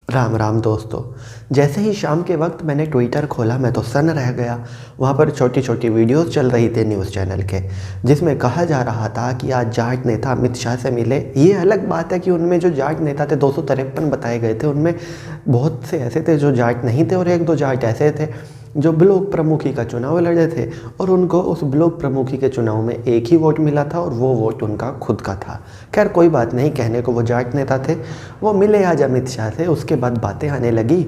राम राम दोस्तों। जैसे ही शाम के वक्त मैंने ट्विटर खोला मैं तो सन्न रह गया। वहाँ पर छोटी छोटी वीडियोस चल रही थी न्यूज़ चैनल के, जिसमें कहा जा रहा था कि आज जाट नेता अमित शाह से मिले। ये अलग बात है कि उनमें जो जाट नेता थे 253 बताए गए थे, उनमें बहुत से ऐसे थे जो जाट नहीं थे और एक दो जाट ऐसे थे जो ब्लॉक प्रमुखी का चुनाव लड़े थे और उनको उस ब्लॉक प्रमुखी के चुनाव में एक ही वोट मिला था और वो वोट उनका खुद का था। खैर कोई बात नहीं, कहने को वो जाट नेता थे। वो मिले आज अमित शाह से। उसके बाद बातें आने लगी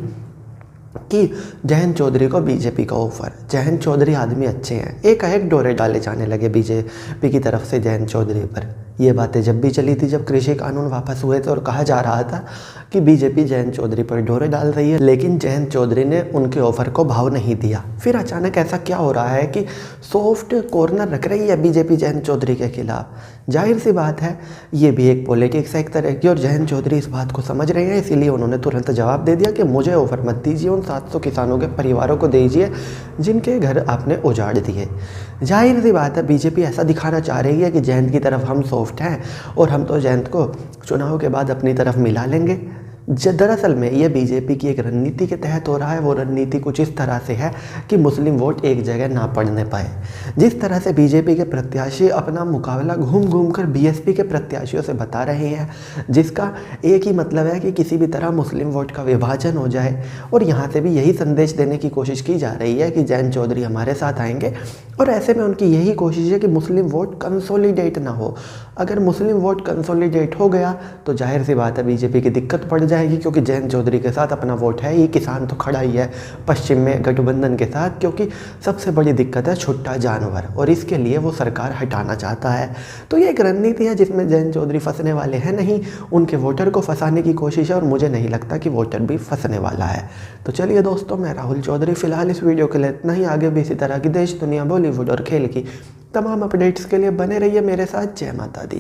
कि जयंत चौधरी को बीजेपी का ऑफर। जयंत चौधरी आदमी अच्छे हैं, एक डोरे डाले जाने लगे बीजेपी की तरफ से जयंत चौधरी पर। ये बातें जब भी चली थी, जब कृषि कानून वापस हुए थे और कहा जा रहा था कि बीजेपी जयंत चौधरी पर डोरे डाल रही है, लेकिन जयंत चौधरी ने उनके ऑफर को भाव नहीं दिया। फिर अचानक ऐसा क्या हो रहा है कि सॉफ्ट कॉर्नर रख रही है बीजेपी जयंत चौधरी के खिलाफ। जाहिर सी बात है, ये भी एक पॉलिटिक्स है एक तरह की, और जयंत चौधरी इस बात को समझ रहे हैं। इसीलिए उन्होंने तुरंत जवाब दे दिया कि मुझे ऑफर मत दीजिए, उन 700 किसानों के परिवारों को दीजिए जिनके घर आपने उजाड़ दिए। जाहिर सी बात है, बीजेपी ऐसा दिखाना चाह रही है कि जयंत की तरफ हम सॉफ्ट हैं और हम तो जयंत को चुनाव के बाद अपनी तरफ मिला लेंगे। दरअसल में ये बीजेपी की एक रणनीति के तहत हो रहा है। वो रणनीति कुछ इस तरह से है कि मुस्लिम वोट एक जगह ना पड़ने पाए। जिस तरह से बीजेपी के प्रत्याशी अपना मुकाबला घूम घूम कर बीएसपी के प्रत्याशियों से बता रहे हैं, जिसका एक ही मतलब है कि किसी भी तरह मुस्लिम वोट का विभाजन हो जाए। और यहाँ से भी यही संदेश देने की कोशिश की जा रही है कि जयंत चौधरी हमारे साथ आएंगे, और ऐसे में उनकी यही कोशिश है कि मुस्लिम वोट कंसोलिडेट ना हो। अगर मुस्लिम वोट कंसोलिडेट हो गया तो जाहिर सी बात है बीजेपी की दिक्कत पड़ जाएगी, क्योंकि जयंत चौधरी के साथ अपना वोट है। ये किसान तो खड़ा ही है पश्चिम में गठबंधन के साथ, क्योंकि सबसे बड़ी दिक्कत है छुट्टा जानवर, और इसके लिए वो सरकार हटाना चाहता है। तो ये एक रणनीति है जिसमें जयंत चौधरी फंसने वाले हैं नहीं, उनके वोटर को फंसाने की कोशिश है, और मुझे नहीं लगता कि वोटर भी फंसने वाला है। तो चलिए दोस्तों, मैं राहुल चौधरी फिलहाल इस वीडियो के लिए इतना ही। आगे भी इसी तरह की देश दुनिया बॉलीवुड और खेल की तमाम अपडेट्स के लिए बने रहिए मेरे साथ। जय माता दी।